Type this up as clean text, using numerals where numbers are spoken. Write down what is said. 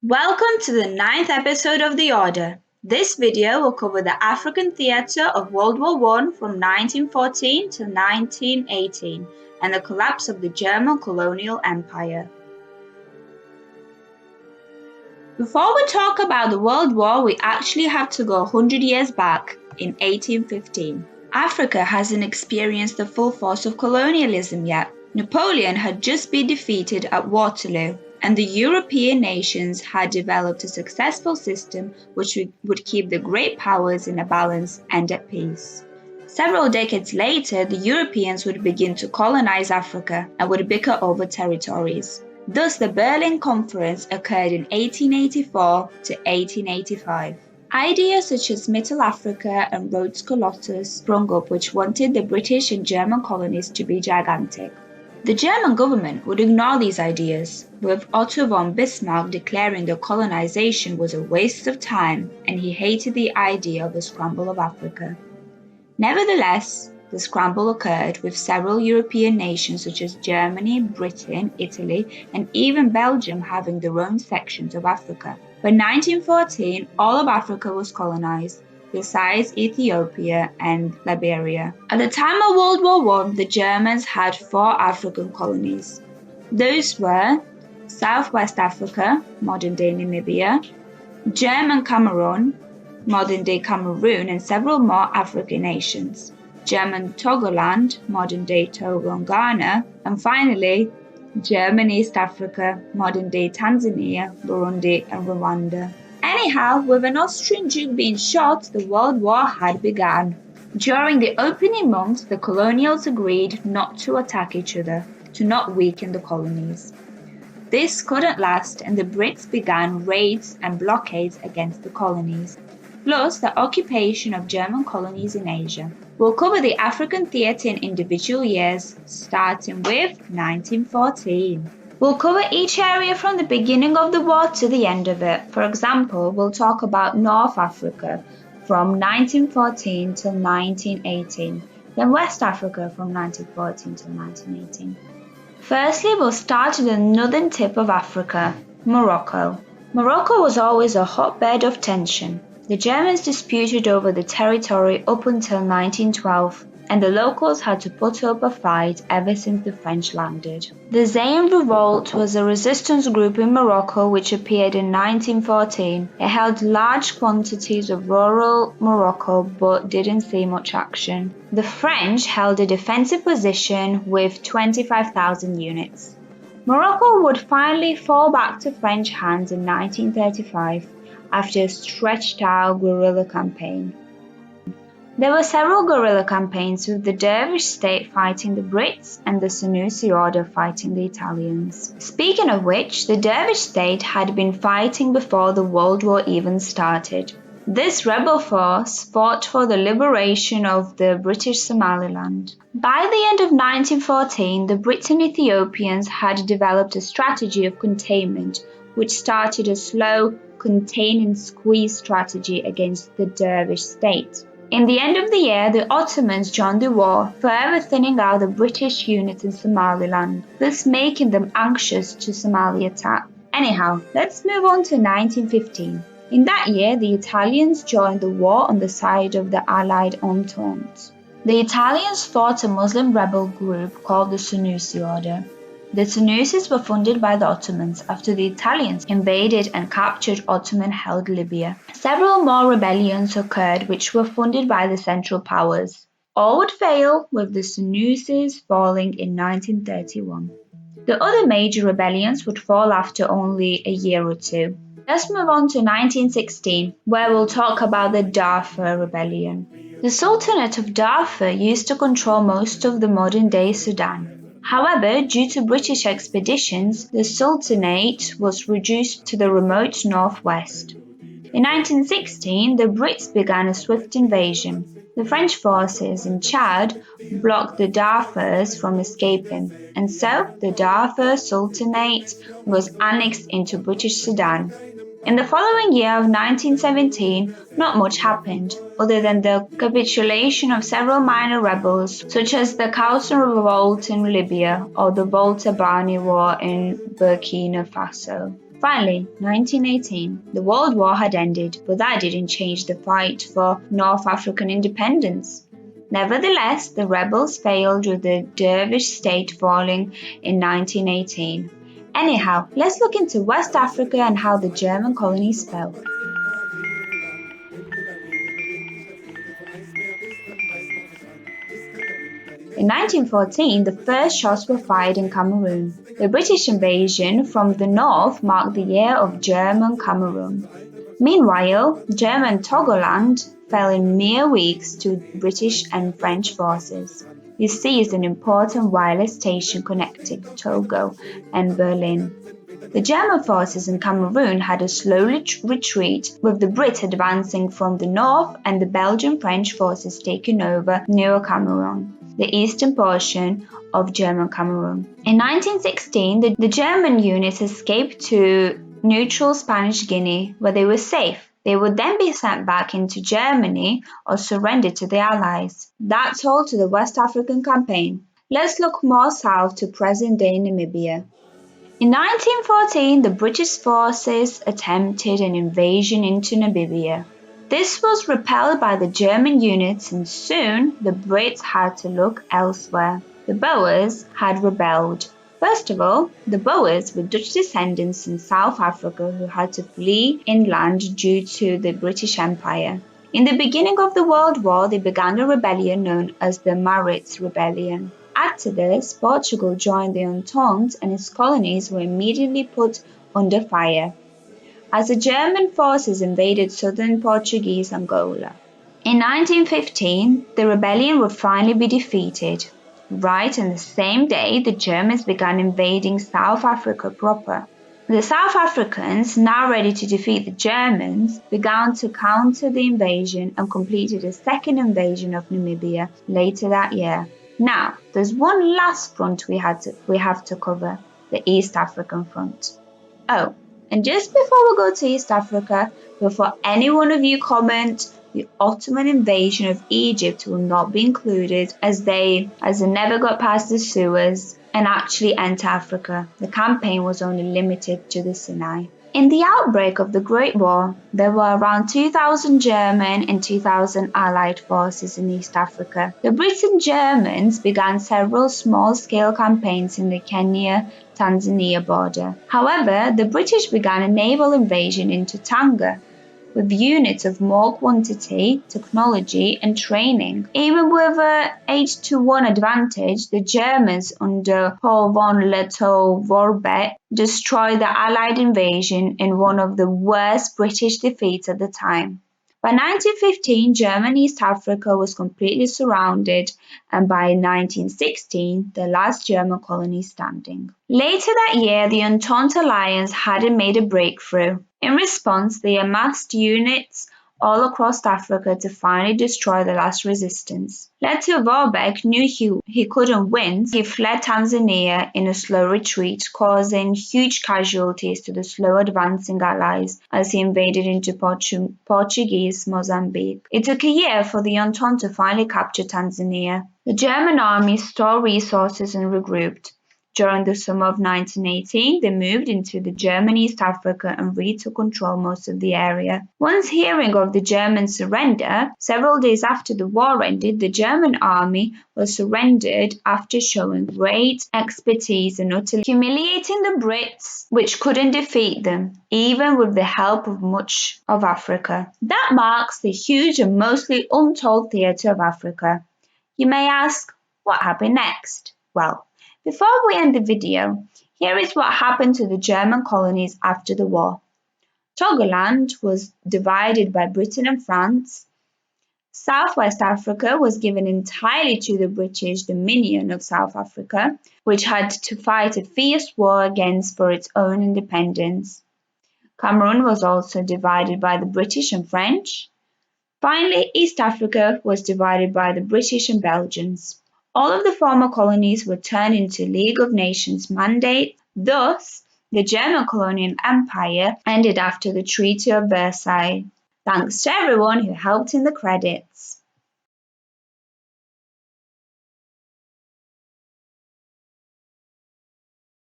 Welcome to the ninth episode of The Order. This video will cover the African theatre of World War I from 1914 to 1918 and the collapse of the German colonial empire. Before we talk about the World War, we actually have to go 100 years back, in 1815. Africa hasn't experienced the full force of colonialism yet. Napoleon had just been defeated at Waterloo, and the European nations had developed a successful system which would keep the great powers in a balance and at peace. Several decades later, the Europeans would begin to colonize Africa and would bicker over territories. Thus, the Berlin Conference occurred in 1884 to 1885. Ideas such as Middle Africa and Rhodes Colossus sprung up which wanted the British and German colonies to be gigantic. The German government would ignore these ideas, with Otto von Bismarck declaring that colonization was a waste of time and he hated the idea of a scramble of Africa. Nevertheless, the scramble occurred with several European nations such as Germany, Britain, Italy, and even Belgium having their own sections of Africa. By 1914, all of Africa was colonized, besides Ethiopia and Liberia. At the time of World War I, the Germans had 4 African colonies. Those were Southwest Africa, modern-day Namibia, German Cameroon, modern-day Cameroon, and several more African nations. German Togoland, modern-day Togo and Ghana, and finally, German East Africa, modern-day Tanzania, Burundi, and Rwanda. Anyhow, with an Austrian duke being shot, the World War had begun. During the opening months, the colonials agreed not to attack each other, to not weaken the colonies. This couldn't last, and the Brits began raids and blockades against the colonies, plus the occupation of German colonies in Asia. We'll cover the African theatre in individual years, starting with 1914. We'll cover each area from the beginning of the war to the end of it. For example, we'll talk about North Africa from 1914 till 1918, then West Africa from 1914 till 1918. Firstly, we'll start at the northern tip of Africa, Morocco. Morocco was always a hotbed of tension. The Germans disputed over the territory up until 1912, and the locals had to put up a fight ever since the French landed. The Zayn Revolt was a resistance group in Morocco which appeared in 1914. It held large quantities of rural Morocco but didn't see much action. The French held a defensive position with 25,000 units. Morocco would finally fall back to French hands in 1935 after a stretched-out guerrilla campaign. There were several guerrilla campaigns with the Dervish state fighting the Brits and the Senussi order fighting the Italians. Speaking of which, the Dervish state had been fighting before the World War even started. This rebel force fought for the liberation of the British Somaliland. By the end of 1914, the Brits and Ethiopians had developed a strategy of containment, which started a slow, contain and squeeze strategy against the Dervish state. In the end of the year, the Ottomans joined the war, further thinning out the British units in Somaliland, thus making them anxious to Somali attack. Anyhow, let's move on to 1915. In that year, the Italians joined the war on the side of the Allied Entente. The Italians fought a Muslim rebel group called the Senussi order. The Senussis were funded by the Ottomans after the Italians invaded and captured Ottoman-held Libya. Several more rebellions occurred which were funded by the Central Powers. All would fail, with the Senussis falling in 1931. The other major rebellions would fall after only a year or two. Let's move on to 1916, where we'll talk about the Darfur Rebellion. The Sultanate of Darfur used to control most of the modern-day Sudan. However, due to British expeditions, the Sultanate was reduced to the remote northwest. In 1916, the Brits began a swift invasion. The French forces in Chad blocked the Darfurs from escaping, and so the Darfur Sultanate was annexed into British Sudan. In the following year of 1917, not much happened, other than the capitulation of several minor rebels, such as the Darfur Revolt in Libya or the Volta Bani War in Burkina Faso. Finally, 1918, the World War had ended, but that didn't change the fight for North African independence. Nevertheless, the rebels failed with the dervish state falling in 1918. Anyhow, let's look into West Africa and how the German colonies fell. In 1914, the first shots were fired in Cameroon. The British invasion from the north marked the year of German Cameroon. Meanwhile, German Togoland fell in mere weeks to British and French forces. This seized an important wireless station connecting Togo and Berlin. The German forces in Cameroon had a slow retreat, with the Brits advancing from the north and the Belgian-French forces taking over New Cameroon, the eastern portion of German Cameroon. In 1916, the German units escaped to neutral Spanish Guinea, where they were safe. They would then be sent back into Germany or surrender to the Allies. That's all to the West African campaign. Let's look more south to present-day Namibia. In 1914, the British forces attempted an invasion into Namibia. This was repelled by the German units, and soon the Brits had to look elsewhere. The Boers had rebelled. First of all, the Boers were Dutch descendants in South Africa who had to flee inland due to the British Empire. In the beginning of the World War, they began a rebellion known as the Maritz Rebellion. Add to this, Portugal joined the Entente and its colonies were immediately put under fire as the German forces invaded southern Portuguese Angola. In 1915, the rebellion would finally be defeated. Right on the same day, the Germans began invading South Africa proper. The South Africans, now ready to defeat the Germans, began to counter the invasion and completed a second invasion of Namibia later that year. Now, there's one last front we have to cover, the East African front. Oh, and just before we go to East Africa, before any one of you comment, the Ottoman invasion of Egypt will not be included as they never got past the Suez and actually entered Africa. The campaign was only limited to the Sinai. In the outbreak of the Great War, there were around 2,000 German and 2,000 Allied forces in East Africa. The Brits and Germans began several small-scale campaigns in the Kenya-Tanzania border. However, the British began a naval invasion into Tanga, with units of more quantity, technology and training. Even with an 8-to-1 advantage, the Germans under Paul von Lettow-Vorbeck destroyed the Allied invasion in one of the worst British defeats at the time. By 1915, German East Africa was completely surrounded, and by 1916, the last German colony standing. Later that year, the Entente Alliance hadn't made a breakthrough. In response, they amassed units all across Africa to finally destroy the last resistance. Lettow-Vorbeck knew he couldn't win. He fled Tanzania in a slow retreat, causing huge casualties to the slow advancing Allies as he invaded into Portuguese Mozambique. It took a year for the Entente to finally capture Tanzania. The German army stored resources and regrouped. During the summer of 1918, they moved into the German East Africa and retook control most of the area. Once hearing of the German surrender, several days after the war ended, the German army was surrendered after showing great expertise and utterly humiliating the Brits, which couldn't defeat them, even with the help of much of Africa. That marks the huge and mostly untold theatre of Africa. You may ask, what happened next? Well, before we end the video, here is what happened to the German colonies after the war. Togoland was divided by Britain and France. Southwest Africa was given entirely to the British Dominion of South Africa, which had to fight a fierce war for its own independence. Cameroon was also divided by the British and French. Finally, East Africa was divided by the British and Belgians. All of the former colonies were turned into League of Nations mandate. Thus, the German colonial empire ended after the Treaty of Versailles. Thanks to everyone who helped in the credits.